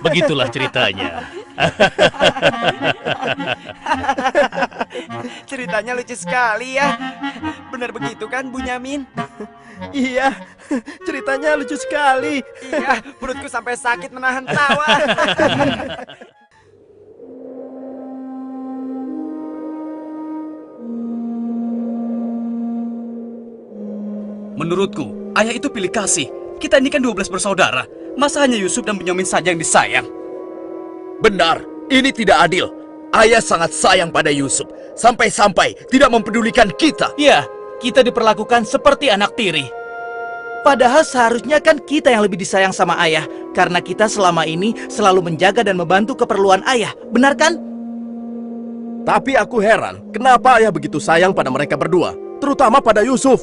Begitulah ceritanya. Ceritanya lucu sekali ya. Benar begitu kan, Bunyamin? Iya, ceritanya lucu sekali. Iya, perutku sampai sakit menahan tawa. Menurutku, ayah itu pilih kasih. Kita ini kan 12 bersaudara. Masa hanya Yusuf dan Bunyamin saja yang disayang? Benar, ini tidak adil. Ayah sangat sayang pada Yusuf. Sampai-sampai tidak mempedulikan kita. Ya, kita diperlakukan seperti anak tiri. Padahal seharusnya kan kita yang lebih disayang sama ayah, karena kita selama ini selalu menjaga dan membantu keperluan ayah. Benar kan? Tapi aku heran, kenapa ayah begitu sayang pada mereka berdua, terutama pada Yusuf.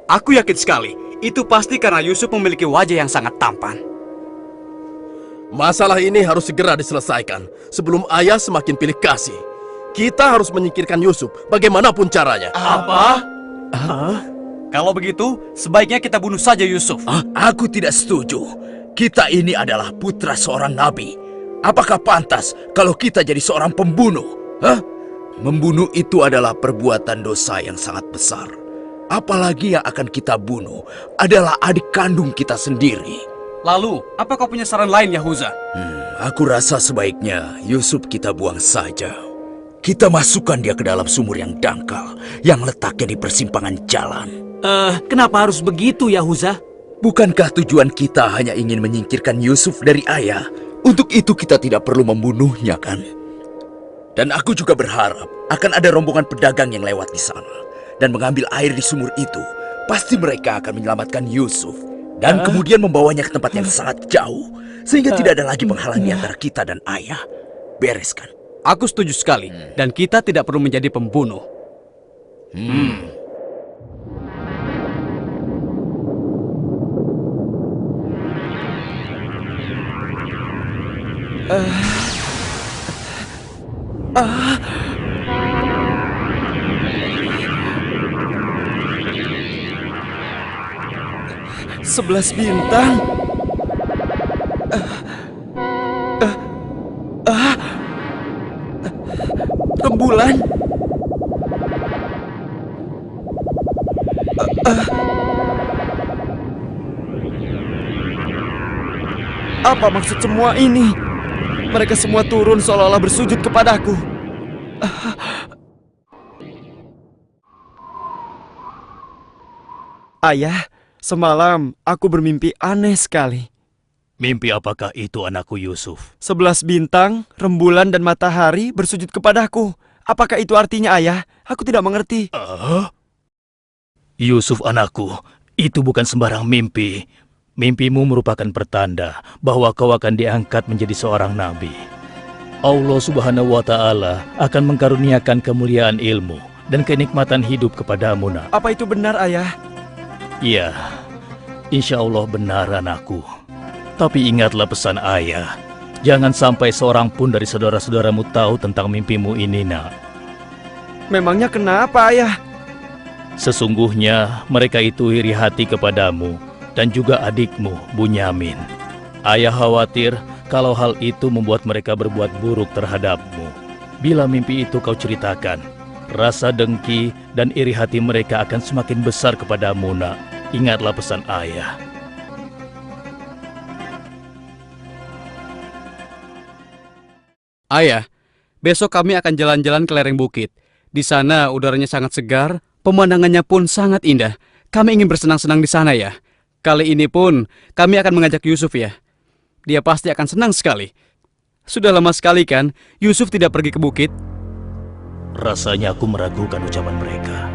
Aku yakin sekali, itu pasti karena Yusuf memiliki wajah yang sangat tampan. Masalah ini harus segera diselesaikan sebelum ayah semakin pilih kasih. Kita harus menyingkirkan Yusuf bagaimanapun caranya. Apa? Kalau begitu, sebaiknya kita bunuh saja Yusuf. Aku tidak setuju. Kita ini adalah putra seorang nabi. Apakah pantas kalau kita jadi seorang pembunuh? Hah? Membunuh itu adalah perbuatan dosa yang sangat besar. Apalagi yang akan kita bunuh adalah adik kandung kita sendiri. Lalu, apa kau punya saran lain, Yahuza? Aku rasa sebaiknya Yusuf kita buang saja. Kita masukkan dia ke dalam sumur yang dangkal, yang letaknya di persimpangan jalan. Kenapa harus begitu, Yahuza? Bukankah tujuan kita hanya ingin menyingkirkan Yusuf dari ayah? Untuk itu kita tidak perlu membunuhnya, kan? Dan aku juga berharap akan ada rombongan pedagang yang lewat di sana dan mengambil air di sumur itu. Pasti mereka akan menyelamatkan Yusuf dan kemudian membawanya ke tempat yang sangat jauh, sehingga tidak ada lagi penghalang di antara kita dan ayah. Beres, kan? Aku setuju sekali, dan kita tidak perlu menjadi pembunuh. Sebelas bintang. Rembulan. Apa maksud semua ini? Mereka semua turun seolah-olah bersujud kepadaku. Ayah, semalam aku bermimpi aneh sekali. Mimpi apakah itu, anakku Yusuf? 11 bintang, rembulan, dan matahari bersujud kepadaku. Apakah itu artinya, ayah? Aku tidak mengerti. Yusuf anakku, itu bukan sembarang mimpi. Mimpimu merupakan pertanda bahwa kau akan diangkat menjadi seorang nabi. Allah Subhanahu wa Ta'ala akan mengkaruniakan kemuliaan ilmu dan kenikmatan hidup kepadamu, nak. Apa itu benar, ayah? Iya, insya Allah benar, anakku. Tapi ingatlah pesan ayah. Jangan sampai seorang pun dari saudara-saudaramu tahu tentang mimpimu ini, nak. Memangnya kenapa, ayah? Sesungguhnya mereka itu iri hati kepadamu dan juga adikmu, Bunyamin. Ayah khawatir kalau hal itu membuat mereka berbuat buruk terhadapmu. Bila mimpi itu kau ceritakan, rasa dengki dan iri hati mereka akan semakin besar kepadamu, nak. Ingatlah pesan ayah. Ayah, besok kami akan jalan-jalan ke lereng bukit. Di sana udaranya sangat segar, pemandangannya pun sangat indah. Kami ingin bersenang-senang di sana, ya. Kali ini pun kami akan mengajak Yusuf, ya. Dia pasti akan senang sekali. Sudah lama sekali kan Yusuf tidak pergi ke bukit? Rasanya aku meragukan ucapan mereka.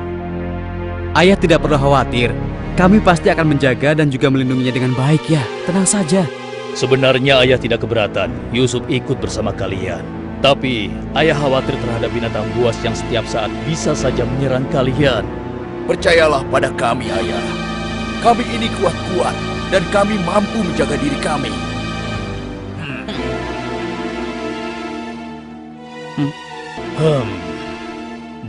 Ayah tidak perlu khawatir. Kami pasti akan menjaga dan juga melindunginya dengan baik, ya. Tenang saja. Sebenarnya ayah tidak keberatan Yusuf ikut bersama kalian. Tapi ayah khawatir terhadap binatang buas yang setiap saat bisa saja menyerang kalian. Percayalah pada kami, ayah. Kami ini kuat-kuat dan kami mampu menjaga diri kami.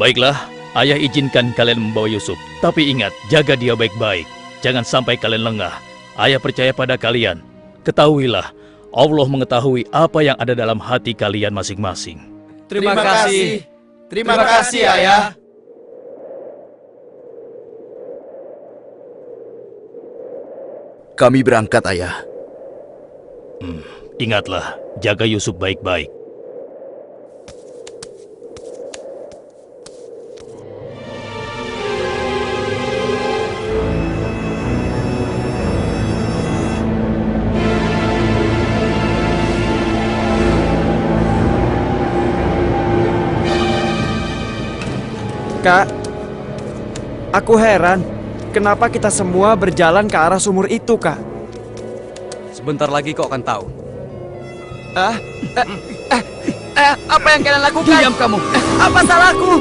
Baiklah, ayah izinkan kalian membawa Yusuf. Tapi ingat, jaga dia baik-baik. Jangan sampai kalian lengah. Ayah percaya pada kalian. Ketahuilah, Allah mengetahui apa yang ada dalam hati kalian masing-masing. Terima kasih. Terima kasih, Ayah. Kami berangkat, Ayah. Ingatlah, jaga Yusuf baik-baik. Kak, aku heran. Kenapa kita semua berjalan ke arah sumur itu, Kak? Sebentar lagi kau akan tahu. Apa yang kalian lakukan? Diam kamu. Apa salahku?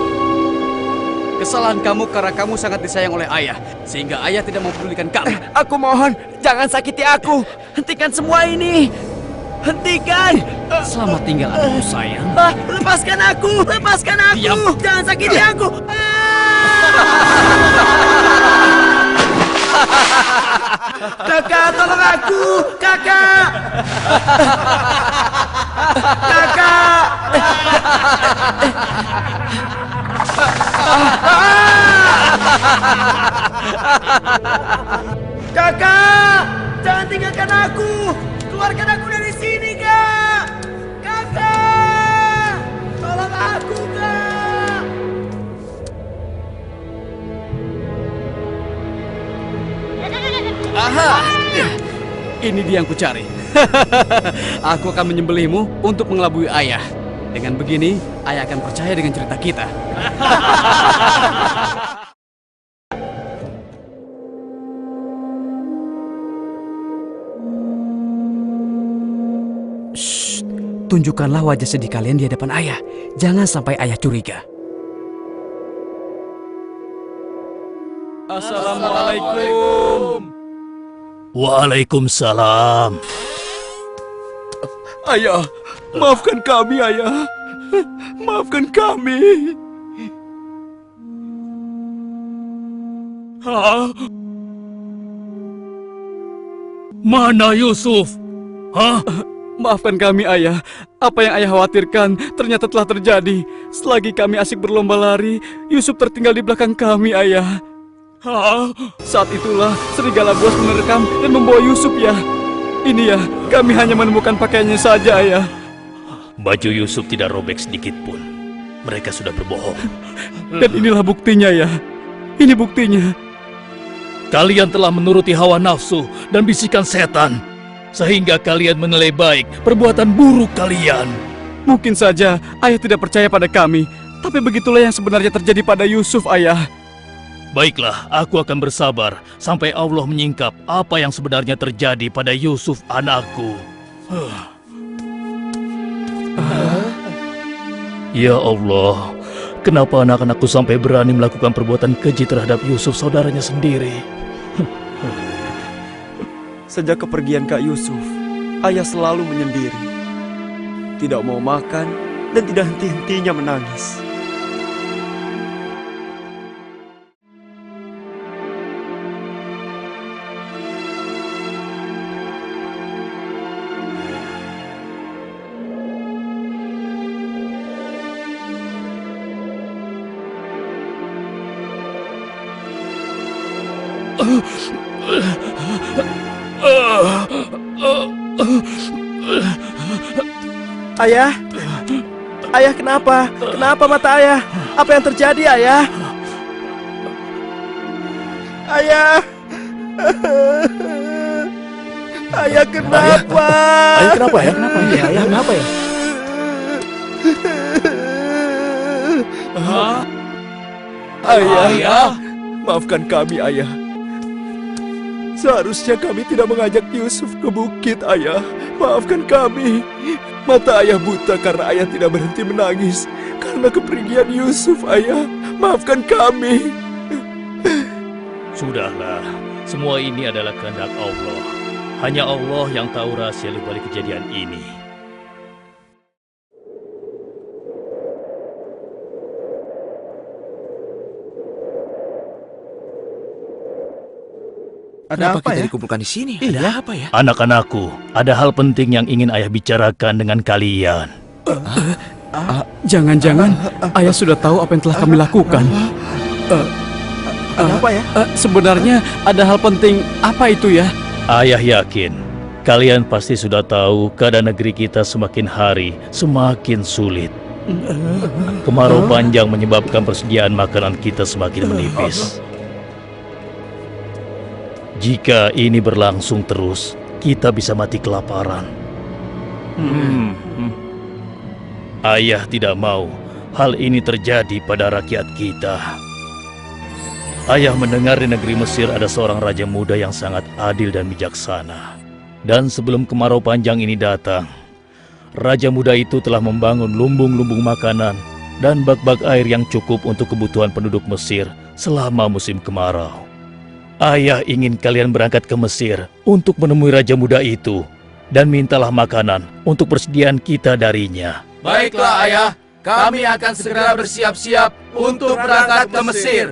Kesalahan kamu karena kamu sangat disayang oleh ayah, sehingga ayah tidak mempedulikan kamu. Aku mohon, jangan sakiti aku. Hentikan semua ini. Hentikan. Selamat tinggal anakku sayang. Lepaskan aku. Lepaskan aku. Diam. Jangan sakiti aku. Kakak, tolong aku. Kakak. Kakak. Kakak, jangan tinggalkan aku. Keluarkan aku dari sini, Kak. Kakak, tolong aku, Kak. Aha! Ini dia yang kucari. Aku akan menyembelihmu untuk mengelabui ayah. Dengan begini, ayah akan percaya dengan cerita kita. Shh, tunjukkanlah wajah sedih kalian di hadapan ayah. Jangan sampai ayah curiga. Assalamualaikum. Waalaikumsalam. Ayah, maafkan kami, Ayah. Maafkan kami. Hah? Mana Yusuf? Hah? Maafkan kami, ayah. Apa yang ayah khawatirkan ternyata telah terjadi. Selagi kami asik berlomba lari, Yusuf tertinggal di belakang kami, ayah. Hah? Saat itulah serigala buas menerkam dan membawa Yusuf, ya. Ini ya, kami hanya menemukan pakaiannya saja, ayah. Baju Yusuf tidak robek sedikit pun. Mereka sudah berbohong. Dan inilah buktinya, ya. Ini buktinya. Kalian telah menuruti hawa nafsu dan bisikan setan. Sehingga kalian menilai baik perbuatan buruk kalian. Mungkin saja ayah tidak percaya pada kami. Tapi begitulah yang sebenarnya terjadi pada Yusuf, ayah. Baiklah, aku akan bersabar sampai Allah menyingkap apa yang sebenarnya terjadi pada Yusuf anakku. Ya Allah, kenapa anak-anakku sampai berani melakukan perbuatan keji terhadap Yusuf saudaranya sendiri? Sejak kepergian Kak Yusuf, ayah selalu menyendiri. Tidak mau makan dan tidak henti-hentinya menangis. Ayah? Ayah kenapa? Kenapa mata ayah? Apa yang terjadi, ayah? Ayah! Ayah kenapa? Ayah kenapa ya? Kenapa ya? Ayah kenapa ya? Ayah, maafkan kami, ayah. Seharusnya kami tidak mengajak Yusuf ke bukit, ayah. Maafkan kami. Mata ayah buta karena ayah tidak berhenti menangis karena kepergian Yusuf, ayah. Maafkan kami. Sudahlah, semua ini adalah kehendak Allah. Hanya Allah yang tahu rahasia di balik kejadian ini. Kenapa kita dikumpulkan di sini? Ada apa ya? Anak-anakku, ada hal penting yang ingin ayah bicarakan dengan kalian. Jangan-jangan ayah sudah tahu apa yang telah kami lakukan. Ada apa ya? Sebenarnya ada hal penting apa itu ya? Ayah yakin kalian pasti sudah tahu keadaan negeri kita semakin hari semakin sulit. Kemarau panjang menyebabkan persediaan makanan kita semakin menipis. Jika ini berlangsung terus, kita bisa mati kelaparan. Ayah tidak mau hal ini terjadi pada rakyat kita. Ayah mendengar di negeri Mesir ada seorang raja muda yang sangat adil dan bijaksana. Dan sebelum kemarau panjang ini datang, raja muda itu telah membangun lumbung-lumbung makanan dan bak-bak air yang cukup untuk kebutuhan penduduk Mesir selama musim kemarau. Ayah ingin kalian berangkat ke Mesir untuk menemui raja muda itu dan mintalah makanan untuk persediaan kita darinya. Baiklah ayah, kami akan segera bersiap-siap untuk berangkat ke Mesir.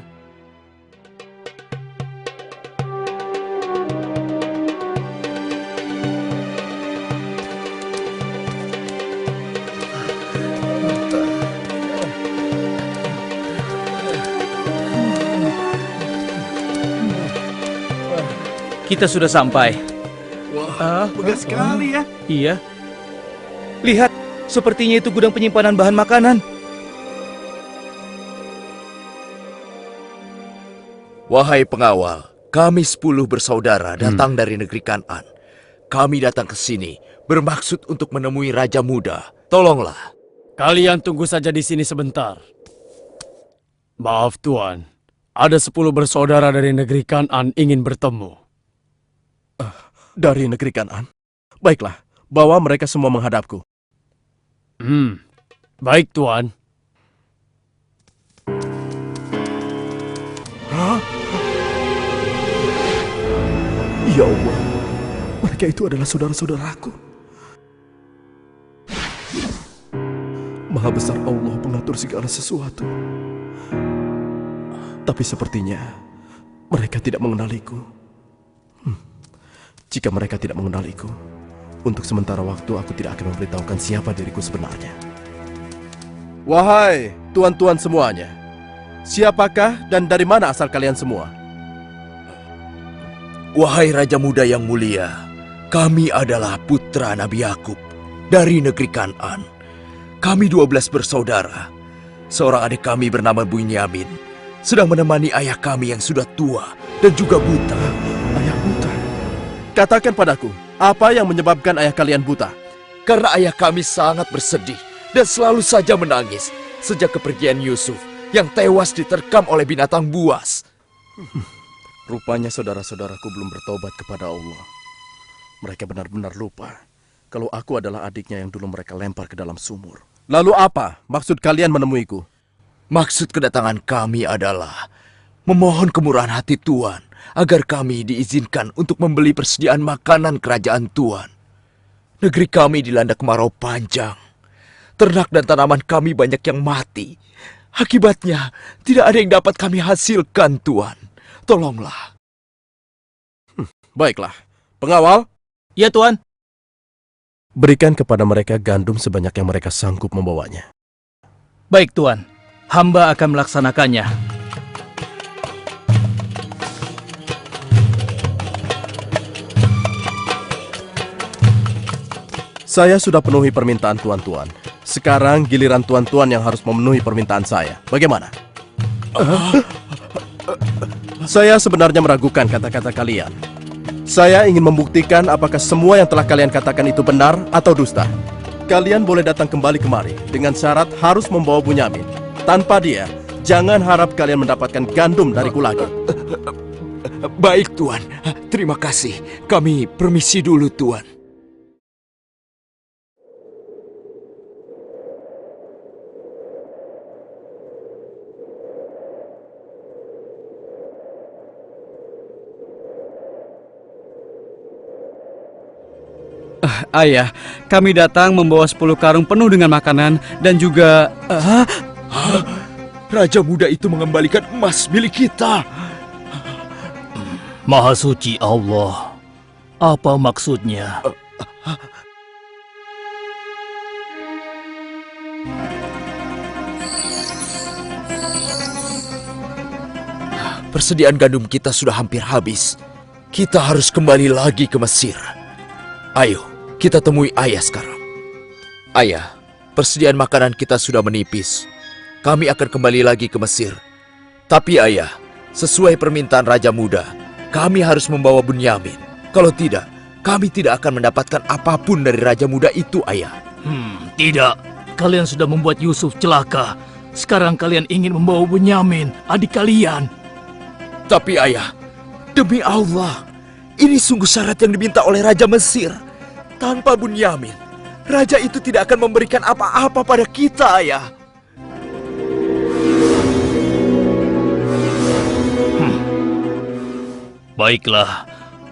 Kita sudah sampai. Megah sekali ya. Iya. Lihat, sepertinya itu gudang penyimpanan bahan makanan. Wahai pengawal, kami 10 bersaudara datang dari negeri Kan'an. Kami datang ke sini bermaksud untuk menemui Raja Muda. Tolonglah. Kalian tunggu saja di sini sebentar. Maaf Tuan, ada 10 bersaudara dari negeri Kan'an ingin bertemu. Dari negeri Kan'an. Baiklah, bawa mereka semua menghadapku. Baik Tuan. Ya Allah, mereka itu adalah saudara-saudaraku. Maha besar Allah pengatur segala sesuatu. Tapi sepertinya mereka tidak mengenaliku. Jika mereka tidak mengenaliku, untuk sementara waktu aku tidak akan memberitahukan siapa diriku sebenarnya. Wahai tuan-tuan semuanya, siapakah dan dari mana asal kalian semua? Wahai Raja Muda yang mulia, kami adalah putra Nabi Yakub dari negeri Kan'an. Kami 12 bersaudara. Seorang adik kami bernama Bunyamin sedang menemani ayah kami yang sudah tua dan juga buta. Ayah buta. Katakan padaku, apa yang menyebabkan ayah kalian buta? Karena ayah kami sangat bersedih dan selalu saja menangis sejak kepergian Yusuf yang tewas diterkam oleh binatang buas. Rupanya saudara-saudaraku belum bertobat kepada Allah. Mereka benar-benar lupa kalau aku adalah adiknya yang dulu mereka lempar ke dalam sumur. Lalu apa maksud kalian menemuiku? Maksud kedatangan kami adalah memohon kemurahan hati Tuan agar kami diizinkan untuk membeli persediaan makanan kerajaan Tuan. Negeri kami dilanda kemarau panjang. Ternak dan tanaman kami banyak yang mati. Akibatnya, tidak ada yang dapat kami hasilkan, Tuan. Tolonglah. Baiklah, pengawal, Ya Tuan. berikan kepada mereka gandum sebanyak yang mereka sanggup membawanya. Baik Tuan, hamba akan melaksanakannya. Saya sudah penuhi permintaan tuan-tuan. Sekarang giliran tuan-tuan yang harus memenuhi permintaan saya. Bagaimana? Saya sebenarnya meragukan kata-kata kalian. Saya ingin membuktikan apakah semua yang telah kalian katakan itu benar atau dusta. Kalian boleh datang kembali kemari dengan syarat harus membawa Bunyamin. Tanpa dia, jangan harap kalian mendapatkan gandum dariku lagi. Baik, Tuan. Terima kasih. Kami permisi dulu, Tuan. Ayah, kami datang membawa 10 karung penuh dengan makanan dan juga... Raja muda itu mengembalikan emas milik kita. Maha suci Allah. Apa maksudnya? Persediaan gandum kita sudah hampir habis. Kita harus kembali lagi ke Mesir. Ayo, kita temui ayah sekarang. Ayah, persediaan makanan kita sudah menipis. Kami akan kembali lagi ke Mesir. Tapi ayah, sesuai permintaan Raja Muda, kami harus membawa Bunyamin. Kalau tidak, kami tidak akan mendapatkan apapun dari Raja Muda itu, ayah. Tidak. Kalian sudah membuat Yusuf celaka. Sekarang kalian ingin membawa Bunyamin, adik kalian. Tapi ayah, demi Allah, ini sungguh syarat yang diminta oleh Raja Mesir. Tanpa Bunyamin, Raja itu tidak akan memberikan apa-apa pada kita, ayah. Baiklah,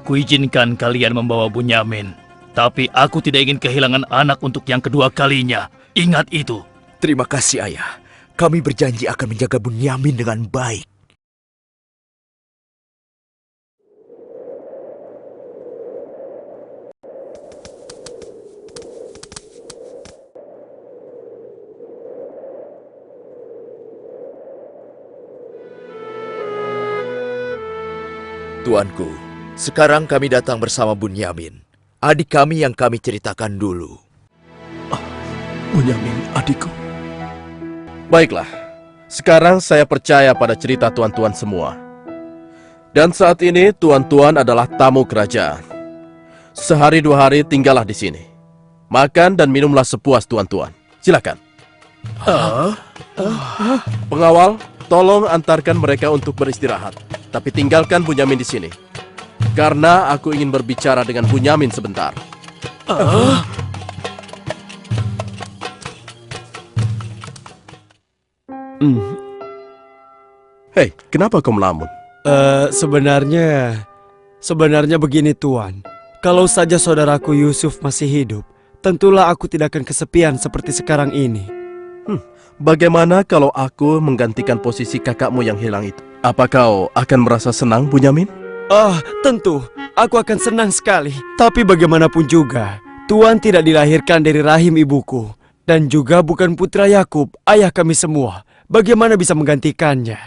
kuizinkan kalian membawa Bunyamin. Tapi aku tidak ingin kehilangan anak untuk yang kedua kalinya. Ingat itu. Terima kasih, ayah. Kami berjanji akan menjaga Bunyamin dengan baik. Tuanku, sekarang kami datang bersama Bunyamin, adik kami yang kami ceritakan dulu. Bunyamin, adikku. Baiklah, sekarang saya percaya pada cerita tuan-tuan semua. Dan saat ini tuan-tuan adalah tamu kerajaan. Sehari 2 hari tinggallah di sini. Makan dan minumlah sepuas tuan-tuan. Silakan. Pengawal, tolong antarkan mereka untuk beristirahat. Tapi tinggalkan Bunyamin di sini. Karena aku ingin berbicara dengan Bunyamin sebentar. Hei, kenapa kau melamun? Sebenarnya begini Tuan. Kalau saja saudaraku Yusuf masih hidup, tentulah aku tidak akan kesepian seperti sekarang ini. Bagaimana kalau aku menggantikan posisi kakakmu yang hilang itu? Apa kau akan merasa senang, Bunyamin? Tentu. Aku akan senang sekali. Tapi bagaimanapun juga, Tuan tidak dilahirkan dari rahim ibuku. Dan juga bukan putra Yakub, ayah kami semua. Bagaimana bisa menggantikannya?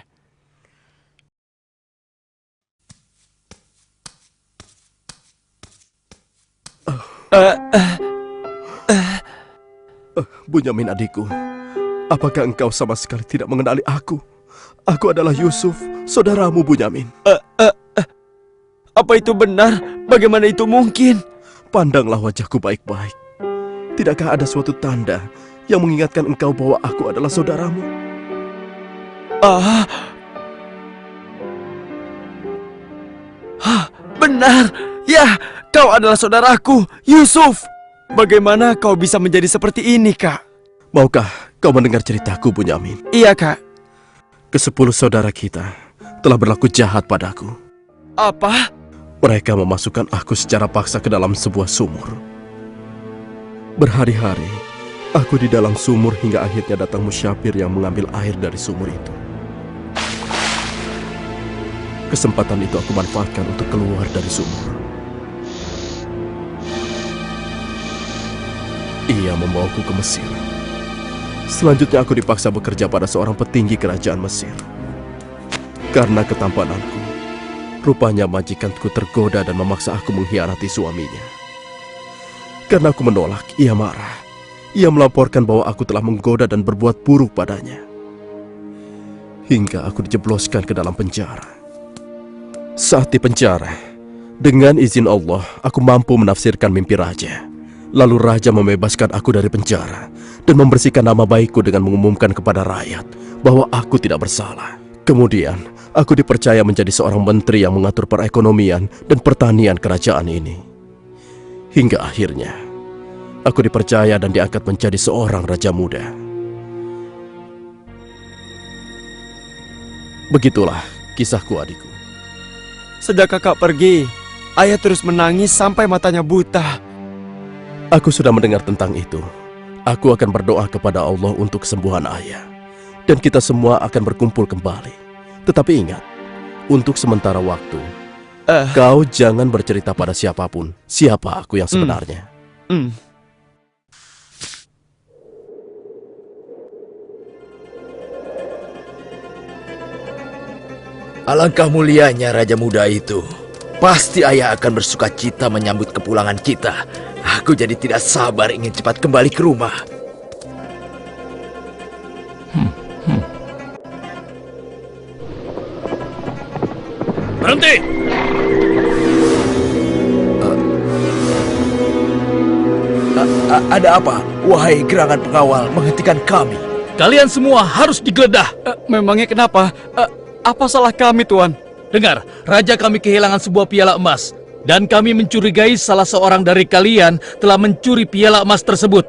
Bunyamin adikku, apakah engkau sama sekali tidak mengenali aku? Aku adalah Yusuf, saudaramu Bunyamin. Apa itu benar? Bagaimana itu mungkin? Pandanglah wajahku baik-baik. Tidakkah ada suatu tanda yang mengingatkan engkau bahwa aku adalah saudaramu? Benar. Ya, kau adalah saudaraku, Yusuf. Bagaimana kau bisa menjadi seperti ini, Kak? Maukah kau mendengar ceritaku, Bunyamin? Iya, Kak. Ke-10 saudara kita telah berlaku jahat padaku. Apa? Mereka memasukkan aku secara paksa ke dalam sebuah sumur. Berhari-hari, aku di dalam sumur hingga akhirnya datang musyafir yang mengambil air dari sumur itu. Kesempatan itu aku manfaatkan untuk keluar dari sumur. Ia membawaku ke Mesir. Selanjutnya aku dipaksa bekerja pada seorang petinggi kerajaan Mesir. Karena ketampananku, rupanya majikanku tergoda dan memaksa aku mengkhianati suaminya. Karena aku menolak, ia marah. Ia melaporkan bahwa aku telah menggoda dan berbuat buruk padanya. Hingga aku dijebloskan ke dalam penjara. Saat di penjara, dengan izin Allah, aku mampu menafsirkan mimpi raja. Lalu raja membebaskan aku dari penjara dan membersihkan nama baikku dengan mengumumkan kepada rakyat bahwa aku tidak bersalah. Kemudian, aku dipercaya menjadi seorang menteri yang mengatur perekonomian dan pertanian kerajaan ini. Hingga akhirnya, aku dipercaya dan diangkat menjadi seorang raja muda. Begitulah kisahku, adikku. Sejak kakak pergi, ayah terus menangis sampai matanya buta. Aku sudah mendengar tentang itu. Aku akan berdoa kepada Allah untuk kesembuhan ayah. Dan kita semua akan berkumpul kembali. Tetapi ingat, untuk sementara waktu, Kau jangan bercerita pada siapapun siapa aku yang sebenarnya. Alangkah mulianya Raja Muda itu. Pasti ayah akan bersuka cita menyambut kepulangan kita. Aku jadi tidak sabar ingin cepat kembali ke rumah. Berhenti! Ada apa? Wahai gerangan pengawal menghentikan kami. Kalian semua harus digeledah. Memangnya kenapa? Apa salah kami, Tuan? Dengar, raja kami kehilangan sebuah piala emas. Dan kami mencurigai salah seorang dari kalian telah mencuri piala emas tersebut.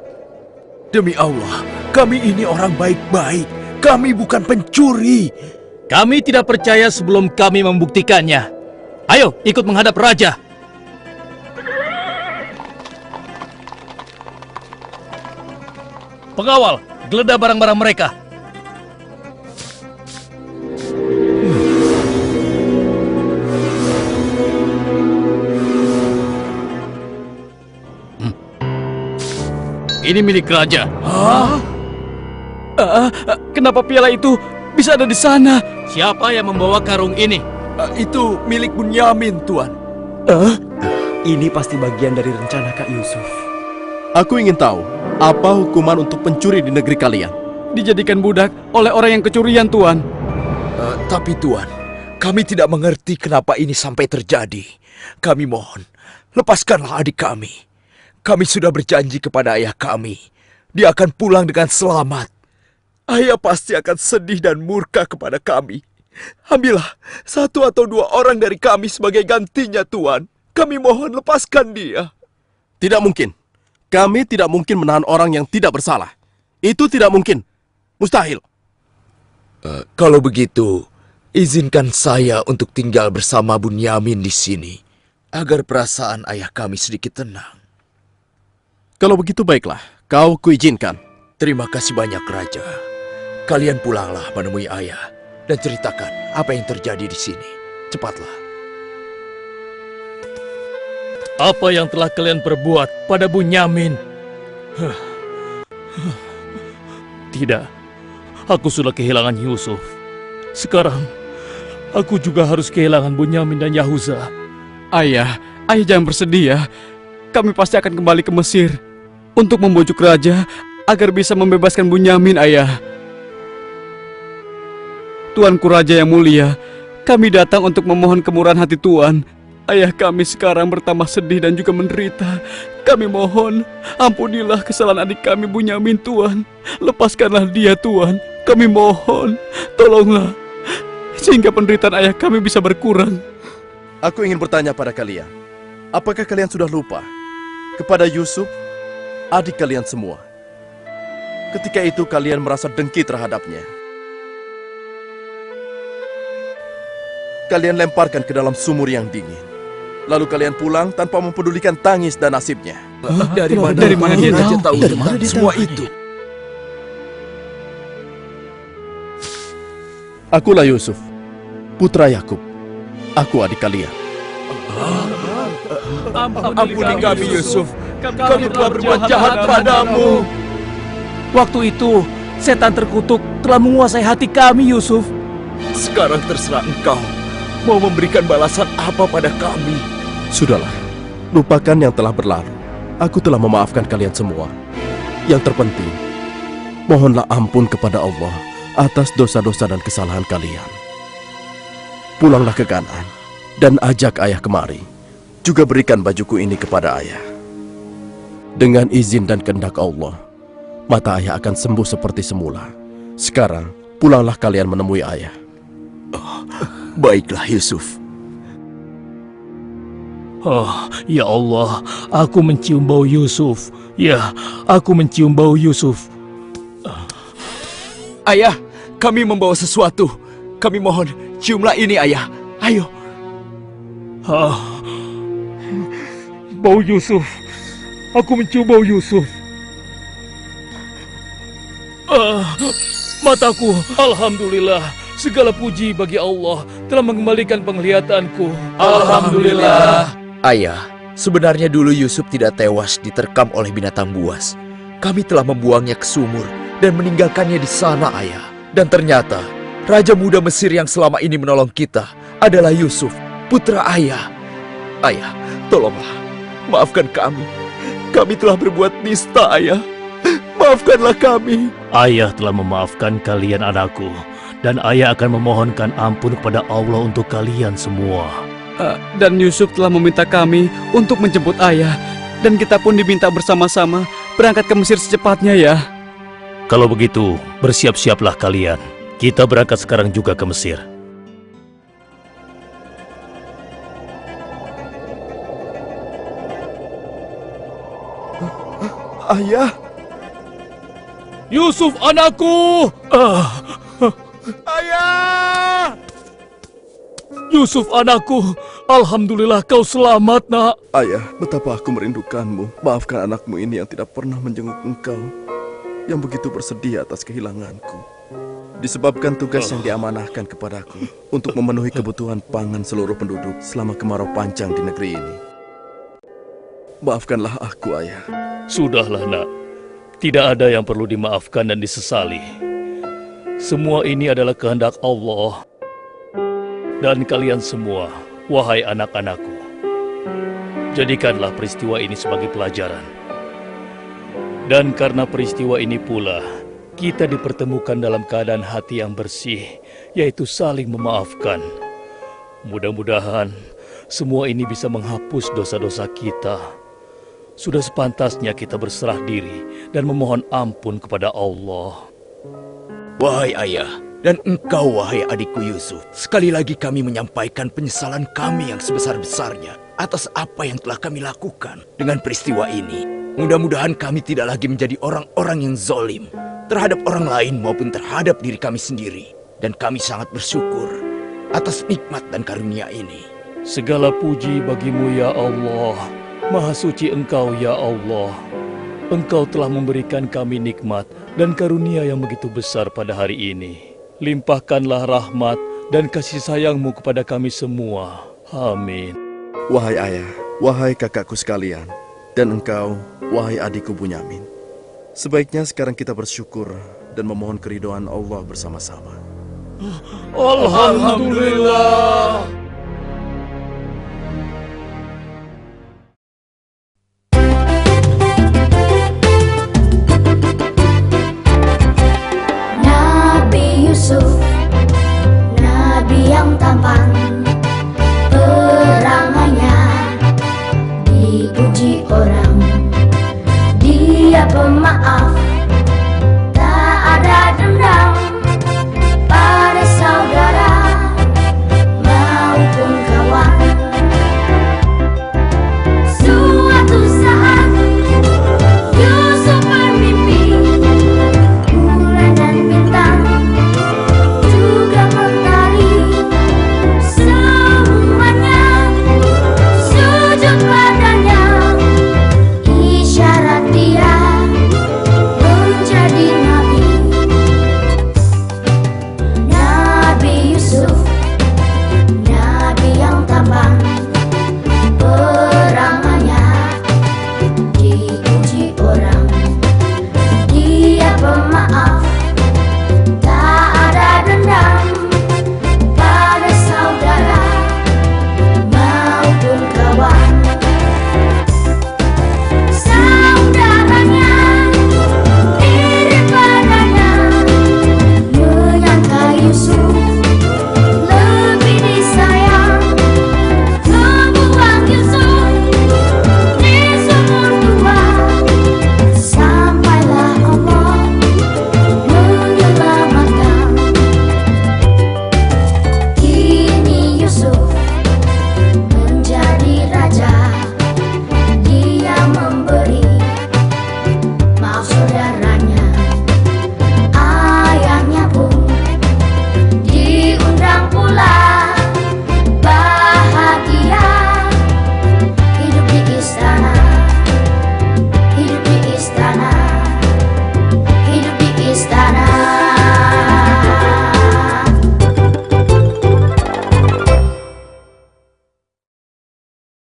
Demi Allah, kami ini orang baik-baik. Kami bukan pencuri. Kami tidak percaya sebelum kami membuktikannya. Ayo, ikut menghadap raja. Pengawal, geledah barang-barang mereka. Ini milik raja. Kenapa piala itu bisa ada di sana? Siapa yang membawa karung ini? Itu milik Bunyamin, Tuan. Ini pasti bagian dari rencana Kak Yusuf. Aku ingin tahu apa hukuman untuk pencuri di negeri kalian. Dijadikan budak oleh orang yang kecurian, Tuan. Tapi Tuan, kami tidak mengerti kenapa ini sampai terjadi. Kami mohon, lepaskanlah adik kami. Kami sudah berjanji kepada ayah kami. Dia akan pulang dengan selamat. Ayah pasti akan sedih dan murka kepada kami. Ambillah 1 atau 2 orang dari kami sebagai gantinya, Tuan. Kami mohon lepaskan dia. Tidak mungkin. Kami tidak mungkin menahan orang yang tidak bersalah. Itu tidak mungkin. Mustahil. Kalau begitu, izinkan saya untuk tinggal bersama Bunyamin di sini. Agar perasaan ayah kami sedikit tenang. Kalau begitu baiklah, kau kuizinkan. Terima kasih banyak, Raja. Kalian pulanglah menemui ayah dan ceritakan apa yang terjadi di sini. Cepatlah. Apa yang telah kalian perbuat pada Bunyamin? Tidak, aku sudah kehilangan Yusuf. Sekarang, aku juga harus kehilangan Bunyamin dan Yahuza. Ayah jangan bersedih ya. Kami pasti akan kembali ke Mesir untuk membujuk raja agar bisa membebaskan Bunyamin, ayah. Tuanku Raja yang mulia, kami datang untuk memohon kemurahan hati Tuan. Ayah kami sekarang bertambah sedih dan juga menderita. Kami mohon, ampunilah kesalahan adik kami Bunyamin, Tuan. Lepaskanlah dia, Tuan. Kami mohon, tolonglah, sehingga penderitaan ayah kami bisa berkurang. Aku ingin bertanya pada kalian. Apakah kalian sudah lupa kepada Yusuf, adik kalian semua? Ketika itu kalian merasa dengki terhadapnya. Kalian lemparkan ke dalam sumur yang dingin. Lalu kalian pulang tanpa mempedulikan tangis dan nasibnya. Dari mana dia tahu tentang semua itu? Akulah Yusuf, putra Yakub. Aku adik kalian. Ampuni kami, Yusuf. Kami telah berbuat jahat padamu. Waktu itu, setan terkutuk telah menguasai hati kami, Yusuf. Sekarang terserah engkau. Mau memberikan balasan apa pada kami? Sudahlah, lupakan yang telah berlalu. Aku telah memaafkan kalian semua. Yang terpenting, mohonlah ampun kepada Allah atas dosa-dosa dan kesalahan kalian. Pulanglah ke Kanaan dan ajak ayah kemari. Juga berikan bajuku ini kepada ayah. Dengan izin dan kehendak Allah, mata ayah akan sembuh seperti semula. Sekarang, pulanglah kalian menemui ayah. Baiklah, Yusuf. Oh, ya Allah, aku mencium bau Yusuf. Ya, aku mencium bau Yusuf. Ayah, kami membawa sesuatu. Kami mohon, ciumlah ini, ayah. Ayo. Bau Yusuf. Aku mencium bau Yusuf. Mataku, alhamdulillah. Segala puji bagi Allah telah mengembalikan penglihatanku. Alhamdulillah. Ayah, sebenarnya dulu Yusuf tidak tewas diterkam oleh binatang buas. Kami telah membuangnya ke sumur dan meninggalkannya di sana, Ayah. Dan ternyata, Raja Muda Mesir yang selama ini menolong kita adalah Yusuf, putra Ayah. Ayah, tolonglah, maafkan kami. Kami telah berbuat nista, Ayah. Maafkanlah kami. Ayah telah memaafkan kalian anakku, dan ayah akan memohonkan ampun kepada Allah untuk kalian semua. Dan Yusuf telah meminta kami untuk menjemput ayah. Dan kita pun diminta bersama-sama berangkat ke Mesir secepatnya ya. Kalau begitu, bersiap-siaplah kalian. Kita berangkat sekarang juga ke Mesir. Ayah, Yusuf anakku! ayah! Yusuf anakku! Alhamdulillah kau selamat, nak. Ayah, betapa aku merindukanmu. Maafkan anakmu ini yang tidak pernah menjenguk engkau, yang begitu bersedih atas kehilanganku. Disebabkan tugas yang diamanahkan kepadaku untuk memenuhi kebutuhan pangan seluruh penduduk selama kemarau panjang di negeri ini. Maafkanlah aku, Ayah. Sudahlah, nak. Tidak ada yang perlu dimaafkan dan disesali. Semua ini adalah kehendak Allah. Dan kalian semua, wahai anak-anakku, jadikanlah peristiwa ini sebagai pelajaran. Dan karena peristiwa ini pula, kita dipertemukan dalam keadaan hati yang bersih, yaitu saling memaafkan. Mudah-mudahan semua ini bisa menghapus dosa-dosa kita. Sudah sepantasnya kita berserah diri dan memohon ampun kepada Allah. Wahai ayah, dan engkau wahai adikku Yusuf, sekali lagi kami menyampaikan penyesalan kami yang sebesar-besarnya atas apa yang telah kami lakukan dengan peristiwa ini. Mudah-mudahan kami tidak lagi menjadi orang-orang yang zalim terhadap orang lain maupun terhadap diri kami sendiri. Dan kami sangat bersyukur atas nikmat dan karunia ini. Segala puji bagimu ya Allah. Maha suci Engkau ya Allah. Engkau telah memberikan kami nikmat dan karunia yang begitu besar pada hari ini. Limpahkanlah rahmat dan kasih sayang-Mu kepada kami semua. Amin. Wahai ayah, wahai kakakku sekalian, dan engkau, wahai adikku Bunyamin. Sebaiknya sekarang kita bersyukur dan memohon keridhaan Allah bersama-sama. Alhamdulillah.